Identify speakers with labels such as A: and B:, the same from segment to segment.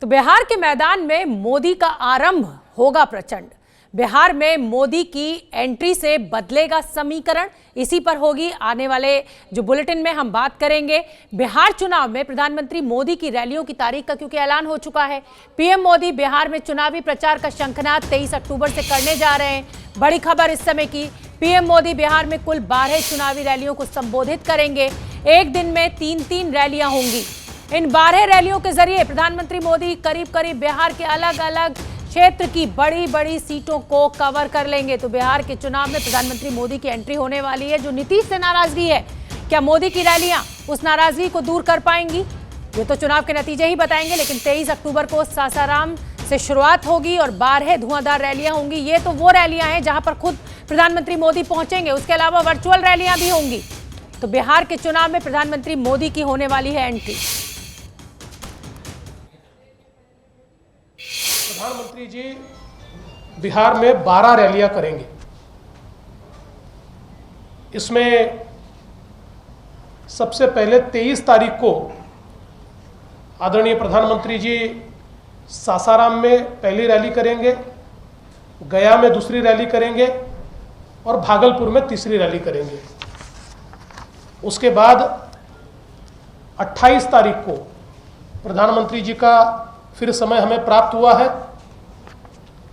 A: तो बिहार के मैदान में मोदी का आरंभ होगा प्रचंड। बिहार में मोदी की एंट्री से बदलेगा समीकरण, इसी पर होगी आने वाले जो बुलेटिन में हम बात करेंगे। बिहार चुनाव में प्रधानमंत्री मोदी की रैलियों की तारीख का क्योंकि ऐलान हो चुका है। पीएम मोदी बिहार में चुनावी प्रचार का शंखनाद 23 अक्टूबर से करने जा रहे हैं। बड़ी खबर इस समय की, पीएम मोदी बिहार में कुल 12 चुनावी रैलियों को संबोधित करेंगे। एक दिन में 3-3 रैलियां होंगी। इन 12 रैलियों के जरिए प्रधानमंत्री मोदी करीब करीब बिहार के अलग अलग क्षेत्र की बड़ी बड़ी सीटों को कवर कर लेंगे। तो बिहार के चुनाव में प्रधानमंत्री मोदी की एंट्री होने वाली है। जो नीतीश से नाराजगी है, क्या मोदी की रैलियां उस नाराजगी को दूर कर पाएंगी? ये तो चुनाव के नतीजे ही बताएंगे। लेकिन 23 अक्टूबर को सासाराम से शुरुआत होगी और 12 धुआंधार रैलियां होंगी। ये तो वो रैलियां हैं जहां पर खुद प्रधानमंत्री मोदी पहुंचेंगे। उसके अलावा वर्चुअल रैलियां भी होंगी। तो बिहार के चुनाव में प्रधानमंत्री मोदी की होने वाली है एंट्री।
B: प्रधानमंत्री जी बिहार में 12 रैलियां करेंगे। इसमें सबसे पहले 23 तारीख को आदरणीय प्रधानमंत्री जी सासाराम में पहली रैली करेंगे, गया में दूसरी रैली करेंगे और भागलपुर में तीसरी रैली करेंगे। उसके बाद 28 तारीख को प्रधानमंत्री जी का फिर समय हमें प्राप्त हुआ है।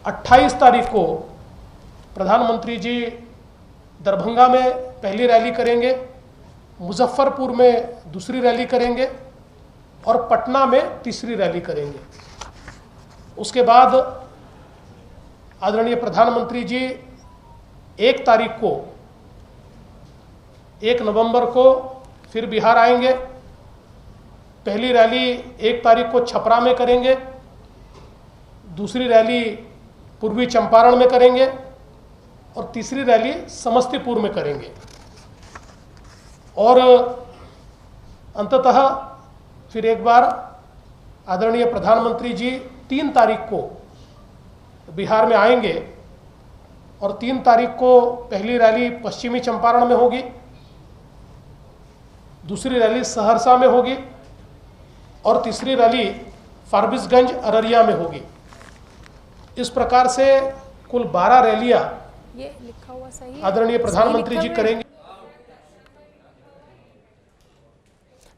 B: 28 तारीख को प्रधानमंत्री जी दरभंगा में पहली रैली करेंगे, मुजफ्फरपुर में दूसरी रैली करेंगे और पटना में तीसरी रैली करेंगे। उसके बाद आदरणीय प्रधानमंत्री जी 1 तारीख को 1 नवंबर को फिर बिहार आएंगे। पहली रैली 1 तारीख को छपरा में करेंगे, दूसरी रैली पूर्वी चंपारण में करेंगे और तीसरी रैली समस्तीपुर में करेंगे। और अंततः फिर एक बार आदरणीय प्रधानमंत्री जी 3 तारीख को बिहार में आएंगे और 3 तारीख को पहली रैली पश्चिमी चंपारण में होगी, दूसरी रैली सहरसा में होगी और तीसरी रैली फारबिसगंज अररिया में होगी। इस प्रकार से कुल 12 रैलियां
A: ये लिखा हुआ सही
B: आदरणीय प्रधानमंत्री जी करेंगे।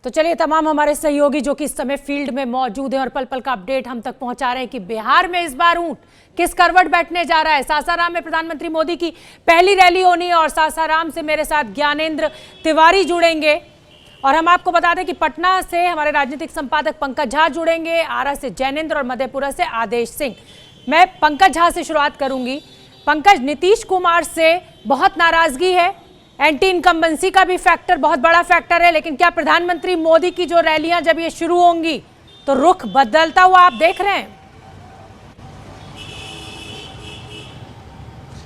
A: तो चलिए, तमाम हमारे सहयोगी जो कि इस समय फील्ड में मौजूद हैं और पल पल का अपडेट हम तक पहुंचा रहे हैं कि बिहार में इस बार ऊंट किस करवट बैठने जा रहा है। सासाराम में प्रधानमंत्री मोदी की पहली रैली होनी है और सासाराम से मेरे साथ ज्ञानेंद्र तिवारी जुड़ेंगे। और हम आपको बता दें कि पटना से हमारे राजनीतिक संपादक पंकज झा जुड़ेंगे, आरा से जैनेंद्र और मधेपुरा से आदेश सिंह। मैं पंकज झा से शुरुआत करूंगी। पंकज, नीतीश कुमार से बहुत नाराजगी है, एंटी इनकम्बेंसी का भी फैक्टर बहुत बड़ा फैक्टर है, लेकिन क्या प्रधानमंत्री मोदी की जो रैलियां जब ये शुरू होंगी तो रुख बदलता हुआ आप देख रहे हैं?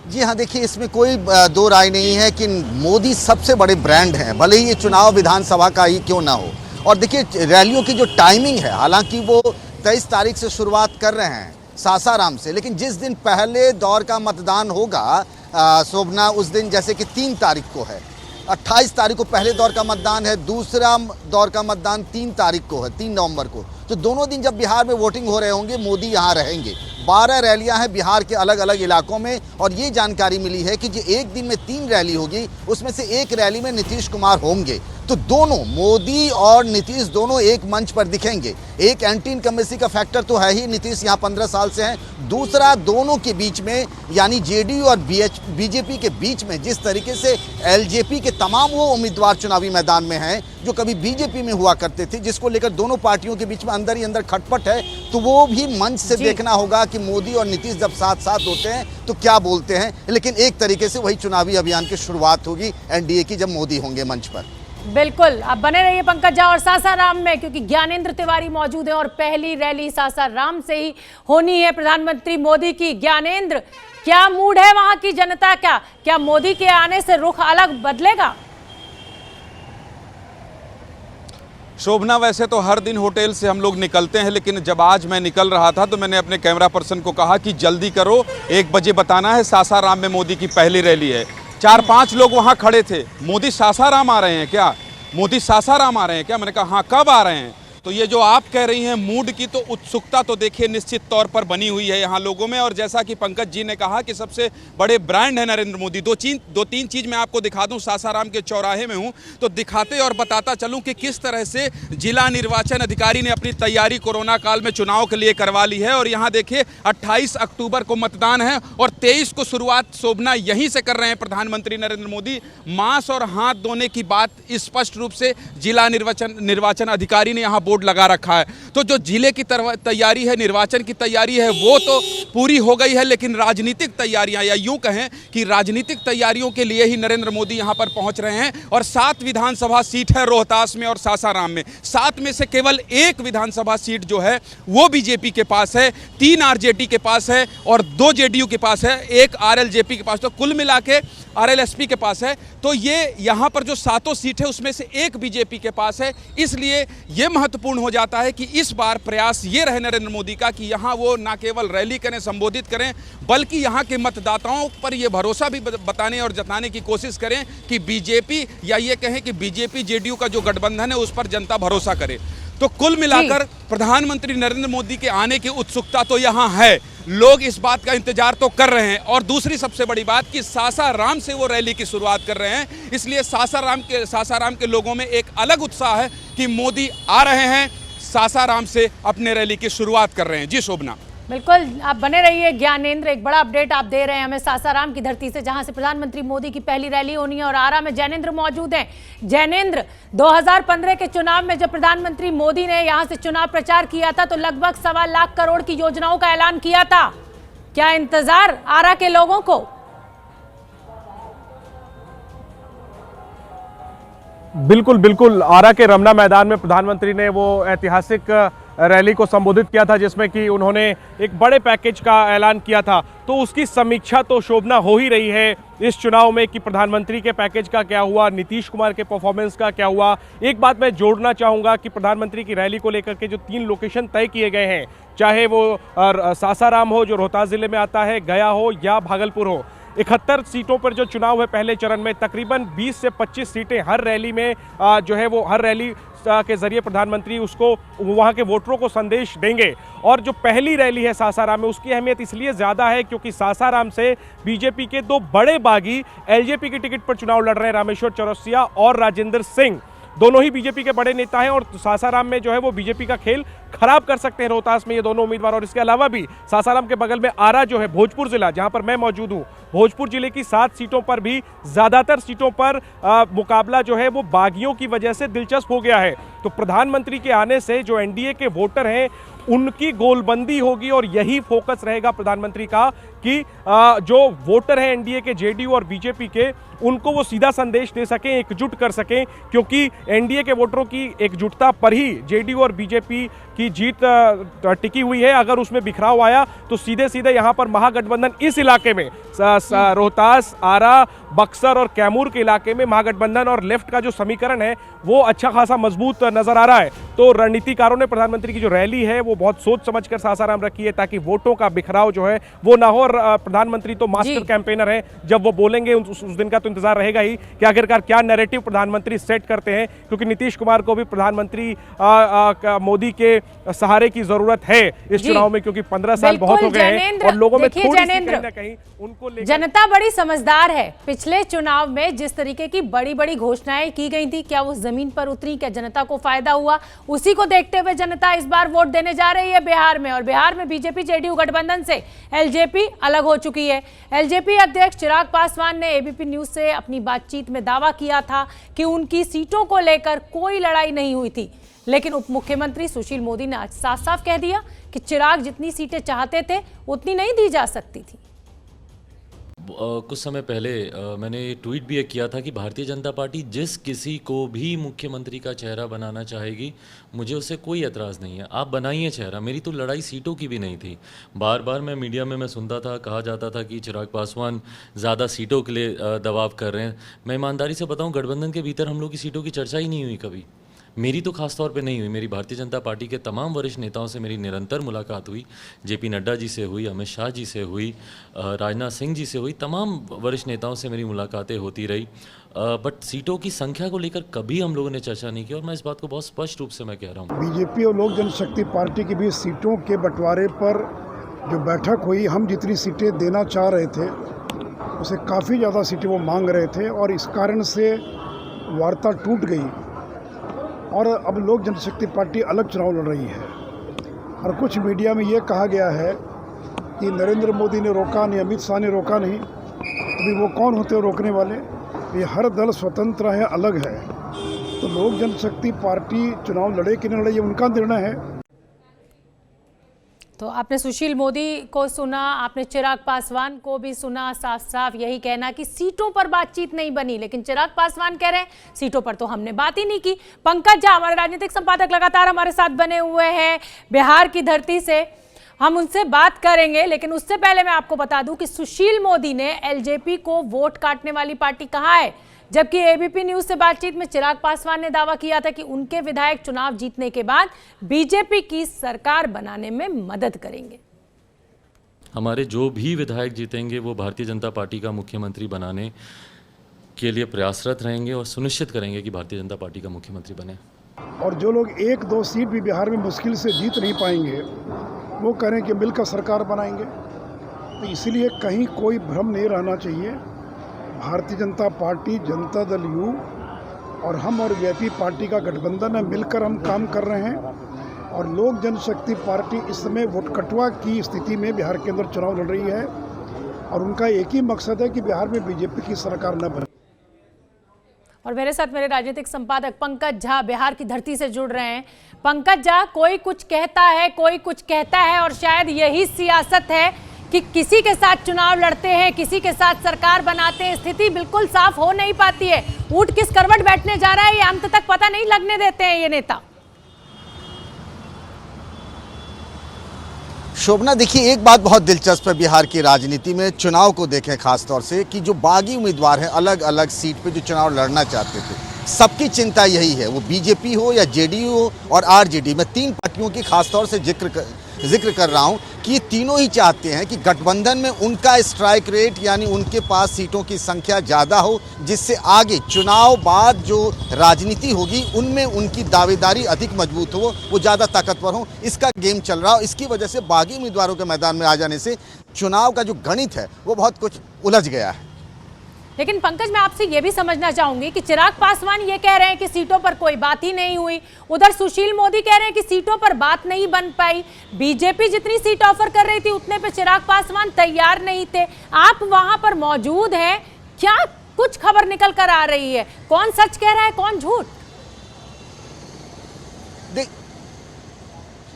C: जी हाँ, देखिए, इसमें कोई दो राय नहीं है कि मोदी सबसे बड़े ब्रांड हैं, भले ही ये चुनाव विधानसभा का ही क्यों ना हो। और देखिए, रैलियों की जो टाइमिंग है, हालांकि वो 23 तारीख से शुरुआत कर रहे हैं सासाराम से, लेकिन जिस दिन पहले दौर का मतदान होगा शोभना, उस दिन जैसे कि 3 तारीख को है, 28 तारीख को पहले दौर का मतदान है, दूसरा दौर का मतदान 3 तारीख को है, 3 नवंबर को। तो दोनों दिन जब बिहार में वोटिंग हो रहे होंगे, मोदी यहाँ रहेंगे। 12 रैलियां हैं बिहार के अलग अलग इलाकों में और ये जानकारी मिली है कि जो एक दिन में 3 रैली होगी, उसमें से एक रैली में नीतीश कुमार होंगे। तो दोनों, मोदी और नीतीश दोनों एक मंच पर दिखेंगे। एक एंटी इनकम्बेंसी का फैक्टर तो है ही, नीतीश यहाँ 15 साल से हैं। दूसरा, दोनों के बीच में यानी जेडीयू और बीजेपी के बीच में जिस तरीके से एलजेपी के तमाम वो उम्मीदवार चुनावी मैदान में हैं जो कभी बीजेपी में हुआ करते थे, जिसको लेकर दोनों पार्टियों के बीच में अंदर ही अंदर खटपट है, तो वो भी मंच से देखना होगा कि मोदी और नीतीश जब साथ साथ होते हैं तो क्या बोलते हैं। लेकिन एक तरीके से वही चुनावी अभियान की शुरुआत होगी एनडीए की, जब मोदी होंगे मंच पर।
A: बिल्कुल, आप बने रहिए पंकज झा और सासाराम में, क्योंकि ज्ञानेंद्र तिवारी मौजूद हैं और पहली रैली सासाराम से ही होनी है प्रधानमंत्री मोदी की। ज्ञानेंद्र, क्या मूड है वहां की जनता का? क्या मोदी के आने से रुख अलग बदलेगा?
D: शोभना, वैसे तो हर दिन होटल से हम लोग निकलते हैं, लेकिन जब आज मैं निकल रहा था तो मैंने अपने कैमरा पर्सन को कहा कि जल्दी करो, 1 बजे बताना है, सासाराम में मोदी की पहली रैली है। 4-5 लोग वहाँ खड़े थे। मोदी सासाराम आ रहे हैं क्या? मोदी सासाराम आ रहे हैं क्या? मैंने कहा हाँ, कब आ रहे हैं? तो ये जो आप कह रही हैं मूड की, तो उत्सुकता तो देखिए निश्चित तौर पर बनी हुई है यहाँ लोगों में। और जैसा कि पंकज जी ने कहा कि सबसे बड़े ब्रांड है नरेंद्र मोदी। दो तीन चीज़ मैं आपको दिखा दूं। सासाराम के चौराहे में हूं तो दिखाते और बताता चलूं कि किस तरह से जिला निर्वाचन अधिकारी ने अपनी तैयारी कोरोना काल में चुनाव के लिए करवा ली है। और यहाँ देखिए 28 अक्टूबर को मतदान है और 23 को शुरुआत शोभना यहीं से कर रहे हैं प्रधानमंत्री नरेंद्र मोदी। मास्क और हाथ धोने की बात स्पष्ट रूप से जिला निर्वाचन अधिकारी ने यहाँ बोर्ड लगा रखा है। तो जो जिले की तैयारी है, निर्वाचन की तैयारी है, वो तो पूरी हो गई है, लेकिन राजनीतिक तैयारियां, या यूं कहें कि राजनीतिक तैयारियों के लिए ही नरेंद्र मोदी यहां पर पहुंच रहे हैं। और 7 विधानसभा सीट है रोहतास में और सासाराम में। 7 में से केवल 1 विधानसभा सीट जो है वो बीजेपी के पास है, 3 आरजेडी के पास है और 2 जेडीयू के पास है, 1 आरएलजेपी के पास। तो कुल मिला के आरएलएसपी के पास है। तो ये यहाँ पर जो 7 सीट है उसमें से 1 बीजेपी के पास है। इसलिए ये महत्वपूर्ण हो जाता है कि इस बार प्रयास ये रहे नरेंद्र मोदी का कि यहाँ वो ना केवल रैली करें, संबोधित करें, बल्कि यहाँ के मतदाताओं पर ये भरोसा भी बताने और जताने की कोशिश करें कि बीजेपी, या ये कहें कि बीजेपी जेडीयू का जो गठबंधन है उस पर जनता भरोसा करे। तो कुल मिलाकर प्रधानमंत्री नरेंद्र मोदी के आने की उत्सुकता तो यहाँ है। लोग इस बात का इंतजार तो कर रहे हैं। और दूसरी सबसे बड़ी बात कि सासाराम से वो रैली की शुरुआत कर रहे हैं, इसलिए सासाराम के लोगों में एक अलग उत्साह है कि मोदी आ रहे हैं, सासाराम से अपने रैली की शुरुआत कर रहे हैं। जी शोभना।
A: बिल्कुल, आप बने रहिए। ज्ञानेंद्र, एक बड़ा अपडेट आप दे रहे हैं हमें सासाराम की धरती से, जहां से प्रधानमंत्री मोदी की पहली रैली होनी है। और आरा में जैनेंद्र मौजूद हैं। जैनेंद्र, 2015 के चुनाव में जब प्रधानमंत्री मोदी ने यहां से चुनाव प्रचार किया था तो लगभग 1.25 लाख करोड़ की योजनाओं का ऐलान किया था। क्या इंतजार आरा के लोगों को?
E: बिल्कुल बिल्कुल। आरा के रमना मैदान में प्रधानमंत्री ने वो ऐतिहासिक रैली को संबोधित किया था जिसमें कि उन्होंने एक बड़े पैकेज का ऐलान किया था। तो उसकी समीक्षा तो शोभना हो ही रही है इस चुनाव में कि प्रधानमंत्री के पैकेज का क्या हुआ, नीतीश कुमार के परफॉर्मेंस का क्या हुआ। एक बात मैं जोड़ना चाहूँगा कि प्रधानमंत्री की रैली को लेकर के जो 3 लोकेशन तय किए गए हैं, चाहे वो सासाराम हो जो रोहतास जिले में आता है, गया हो या भागलपुर हो, 71 सीटों पर जो चुनाव है पहले चरण में, तकरीबन 20 से 25 सीटें हर रैली में जो है वो हर रैली के जरिए प्रधानमंत्री उसको वहाँ के वोटरों को संदेश देंगे। और जो पहली रैली है सासाराम में, उसकी अहमियत इसलिए ज़्यादा है क्योंकि सासाराम से बीजेपी के 2 बड़े बागी एलजेपी की टिकट पर चुनाव लड़ रहे हैं, रामेश्वर चौरसिया और राजेंद्र सिंह। दोनों ही बीजेपी के बड़े नेता हैं और सासाराम में जो है वो बीजेपी का खेल खराब कर सकते हैं रोहतास में ये दोनों उम्मीदवार। और इसके अलावा भी सासाराम के बगल में आरा जो है, भोजपुर जिला जहां पर मैं मौजूद हूं, भोजपुर जिले की 7 सीटों पर भी ज़्यादातर सीटों पर मुकाबला जो है वो बागियों की वजह से दिलचस्प हो गया है। तो प्रधानमंत्री के आने से जो एनडीए के वोटर हैं उनकी गोलबंदी होगी और यही फोकस रहेगा प्रधानमंत्री का कि जो वोटर हैं एनडीए के, जेडीयू और बीजेपी के, उनको वो सीधा संदेश दे सकें, एकजुट कर सकें। क्योंकि एनडीए के वोटरों की एकजुटता पर ही जेडीयू और बीजेपी की जीत टिकी हुई है। अगर उसमें बिखराव आया तो सीधे सीधे यहाँ पर महागठबंधन इस इलाके में रोहतास, आरा, बक्सर और कैमूर के इलाके में महागठबंधन और लेफ्ट का जो समीकरण है वो अच्छा खासा मजबूत नजर आ रहा है। तो रणनीतिकारों ने प्रधानमंत्री की जो रैली है वो बहुत सोच समझकर सासाराम रखी है ताकि वोटों का बिखराव जो है वो ना हो। और प्रधानमंत्री तो मास्टर कैंपेनर है, जब वो बोलेंगे उस दिन का तो इंतजार रहेगा ही कि आखिरकार क्या नैरेटिव प्रधानमंत्री सेट करते हैं। क्योंकि नीतीश कुमार को भी प्रधानमंत्री मोदी के सहारे की जरूरत है इस चुनाव में, क्योंकि 15 साल बहुत हो गए हैं और लोगों में थोड़ी सी कहीं ना कहीं उनको
A: जनता बड़ी समझदार है। पिछले चुनाव में जिस तरीके की बड़ी बड़ी घोषणाएं की गई थी, क्या वो जमीन पर उतरी, क्या जनता को फायदा हुआ? उसी को देखते हुए जनता इस बार वोट देने जा रही है बिहार में। और बिहार में बीजेपी जेडीयू गठबंधन से एलजेपी अलग हो चुकी है। एलजेपी अध्यक्ष चिराग पासवान ने एबीपी न्यूज से अपनी बातचीत में दावा किया था कि उनकी सीटों को लेकर कोई लड़ाई नहीं हुई थी, लेकिन उप मुख्यमंत्री सुशील मोदी ने आज साफ साफ कह दिया कि चिराग जितनी सीटें चाहते थे उतनी नहीं दी जा सकती थी।
F: कुछ समय पहले मैंने ट्वीट भी किया था कि भारतीय जनता पार्टी जिस किसी को भी मुख्यमंत्री का चेहरा बनाना चाहेगी, मुझे उससे कोई एतराज़ नहीं है, आप बनाइए चेहरा। मेरी तो लड़ाई सीटों की भी नहीं थी। बार बार मैं मीडिया में सुनता था, कहा जाता था कि चिराग पासवान ज़्यादा सीटों के लिए दबाव कर रहे हैं। मैं ईमानदारी से बताऊं, गठबंधन के भीतर हम लोग की सीटों की चर्चा ही नहीं हुई कभी। मेरी तो खास तौर पे नहीं हुई, मेरी भारतीय जनता पार्टी के तमाम वरिष्ठ नेताओं से मेरी निरंतर मुलाकात हुई। जेपी नड्डा जी से हुई, अमित शाह जी से हुई, राजनाथ सिंह जी से हुई, तमाम वरिष्ठ नेताओं से मेरी मुलाकातें होती रही। बट सीटों की संख्या को लेकर कभी हम लोगों ने चर्चा नहीं की, और मैं इस बात को बहुत स्पष्ट रूप से मैं कह रहा हूँ।
G: बीजेपी और लोक जनशक्ति पार्टी के बीच सीटों के बंटवारे पर जो बैठक हुई, हम जितनी सीटें देना चाह रहे थे उसे काफ़ी ज़्यादा सीटें वो मांग रहे थे, और इस कारण से वार्ता टूट गई और अब लोक जनशक्ति पार्टी अलग चुनाव लड़ रही है। और कुछ मीडिया में ये कहा गया है कि नरेंद्र मोदी ने रोका नहीं, अमित शाह ने रोका नहीं, अभी वो कौन होते हैं रोकने वाले? ये हर दल स्वतंत्र है, अलग है। तो लोक जनशक्ति पार्टी चुनाव लड़े कि न लड़े ये उनका निर्णय है।
A: तो आपने सुशील मोदी को सुना, आपने चिराग पासवान को भी सुना, साफ साफ यही कहना कि सीटों पर बातचीत नहीं बनी, लेकिन चिराग पासवान कह रहे हैं सीटों पर तो हमने बात ही नहीं की। पंकज झा हमारे राजनीतिक संपादक लगातार हमारे साथ बने हुए हैं बिहार की धरती से, हम उनसे बात करेंगे, लेकिन उससे पहले मैं आपको बता दूं कि सुशील मोदी ने एलजेपी को वोट काटने वाली पार्टी कहा है, जबकि एबीपी न्यूज से बातचीत में चिराग पासवान ने दावा किया था कि उनके विधायक चुनाव जीतने के बाद बीजेपी की सरकार बनाने में मदद करेंगे।
F: हमारे जो भी विधायक जीतेंगे वो भारतीय जनता पार्टी का मुख्यमंत्री बनाने के लिए प्रयासरत रहेंगे और सुनिश्चित करेंगे कि भारतीय जनता पार्टी का मुख्यमंत्री बने।
G: और जो लोग 1-2 सीट भी बिहार में मुश्किल से जीत नहीं पाएंगे वो करें कि मिलकर सरकार बनाएंगे। तो इसलिए कहीं कोई भ्रम नहीं रहना चाहिए। भारतीय जनता पार्टी, जनता दल यू और हम और वीआईपी पार्टी का गठबंधन है, मिलकर हम काम कर रहे हैं। और लोक जनशक्ति पार्टी इस समय वोट कटवा की स्थिति में बिहार के अंदर चुनाव लड़ रही है, और उनका एक ही मकसद है कि बिहार में बीजेपी की सरकार न बने।
A: और मेरे साथ मेरे राजनीतिक संपादक पंकज झा बिहार की धरती से जुड़ रहे हैं। पंकज झा, कोई कुछ कहता है, कोई कुछ कहता है, और शायद यही सियासत है कि किसी के साथ चुनाव लड़ते हैं, किसी के साथ सरकार बनाते हैं, स्थिति बिल्कुल साफ हो नहीं पाती है। ऊंट किस करवट बैठने जा रहा है ये अंत तक पता नहीं लगने देते हैं ये नेता।
C: शोभना, देखिए एक बात बहुत दिलचस्प है बिहार की राजनीति में, चुनाव को देखें खास तौर से, कि जो बागी उम्मीदवार हैं अलग अलग सीट पे जो चुनाव लड़ना चाहते थे, सबकी चिंता यही है, वो बीजेपी हो या जेडीयू हो और आरजेडी, मैं 3 पार्टियों की खास तौर से जिक्र कर रहा हूं कि ये तीनों ही चाहते हैं कि गठबंधन में उनका स्ट्राइक रेट यानी उनके पास सीटों की संख्या ज़्यादा हो, जिससे आगे चुनाव बाद जो राजनीति होगी उनमें उनकी दावेदारी अधिक मजबूत हो, वो ज़्यादा ताकतवर हो। इसका गेम चल रहा हो। इसकी वजह से बागी उम्मीदवारों के मैदान में आ जाने से चुनाव का जो गणित है वो बहुत कुछ उलझ गया है।
A: लेकिन पंकज, मैं आपसे ये भी समझना चाहूंगी कि चिराग पासवान ये कह रहे हैं कि सीटों पर कोई बात ही नहीं हुई, उधर सुशील मोदी कह रहे हैं कि सीटों पर बात नहीं बन पाई, बीजेपी जितनी सीट ऑफर कर रही थी उतने पे चिराग पासवान तैयार नहीं थे। आप वहां पर मौजूद हैं, क्या कुछ खबर निकल कर आ रही है? कौन सच कह रहा है, कौन झूठ?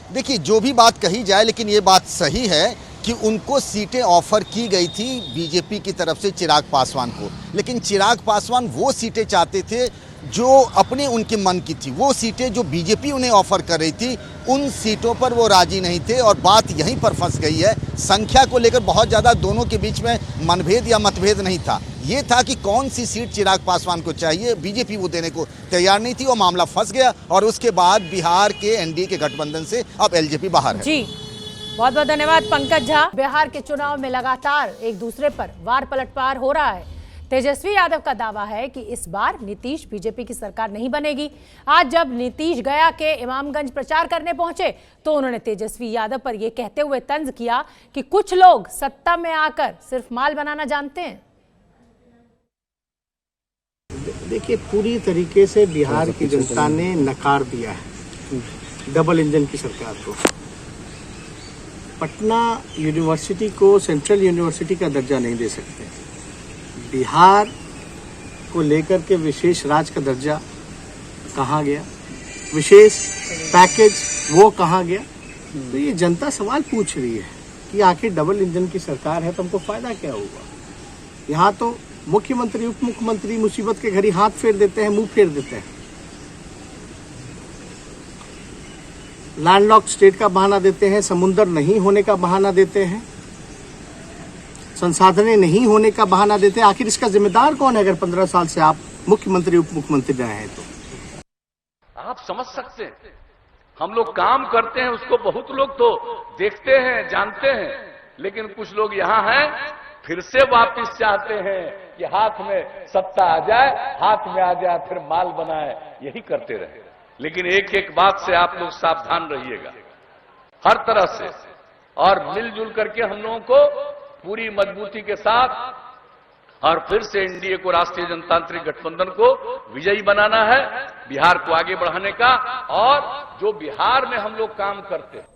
C: देखिए, जो भी बात कही जाए, लेकिन ये बात सही है कि उनको सीटें ऑफर की गई थी बीजेपी की तरफ से चिराग पासवान को, लेकिन चिराग पासवान वो सीटें चाहते थे जो अपने उनके मन की थी। वो सीटें जो बीजेपी उन्हें ऑफर कर रही थी उन सीटों पर वो राजी नहीं थे, और बात यहीं पर फंस गई है। संख्या को लेकर बहुत ज़्यादा दोनों के बीच में मनभेद या मतभेद नहीं था, ये था कि कौन सी सीट चिराग पासवान को चाहिए, बीजेपी वो देने को तैयार नहीं थी। वो मामला फंस गया और उसके बाद बिहार के एनडीए के गठबंधन से अब एलजेपी बाहर है।
A: जी, बहुत बहुत धन्यवाद पंकज झा। बिहार के चुनाव में लगातार एक दूसरे पर वार पलटवार हो रहा है। तेजस्वी यादव का दावा है कि इस बार नीतीश बीजेपी की सरकार नहीं बनेगी। आज जब नीतीश गया के इमामगंज प्रचार करने पहुंचे तो उन्होंने तेजस्वी यादव पर यह कहते हुए तंज किया कि कुछ लोग सत्ता में आकर सिर्फ माल बनाना जानते हैं।
H: देखिए, पूरी तरीके से बिहार की जनता ने नकार दिया है डबल इंजन की सरकार को। पटना यूनिवर्सिटी को सेंट्रल यूनिवर्सिटी का दर्जा नहीं दे सकते, बिहार को लेकर के विशेष राज्य का दर्जा कहाँ गया, विशेष पैकेज वो कहाँ गया। तो ये जनता सवाल पूछ रही है कि आखिर डबल इंजन की सरकार है तो हमको फायदा क्या होगा। यहाँ तो मुख्यमंत्री उप मुख्यमंत्री मुसीबत के घड़ी हाथ फेर देते हैं, मुंह फेर देते हैं, लैंडलॉक्ड स्टेट का बहाना देते हैं, समुद्र नहीं होने का बहाना देते हैं, संसाधनें नहीं होने का बहाना देते हैं। आखिर इसका जिम्मेदार कौन है अगर 15 साल से आप मुख्यमंत्री उप मुख्यमंत्री रहे हैं तो?
I: आप समझ सकते हैं, हम लोग काम करते हैं उसको बहुत लोग तो देखते हैं, जानते हैं, लेकिन कुछ लोग यहां हैं फिर से वापस चाहते हैं कि हाथ में सत्ता आ जाए, हाथ में आ जाए फिर माल बनाए, यही करते रहे। लेकिन एक एक बात से आप लोग सावधान रहिएगा हर तरह से, और मिलजुल करके हम लोगों को पूरी मजबूती के साथ और फिर से एनडीए को, राष्ट्रीय जनतांत्रिक गठबंधन को विजयी बनाना है, बिहार को आगे बढ़ाने का। और जो बिहार में हम लोग काम करते हैं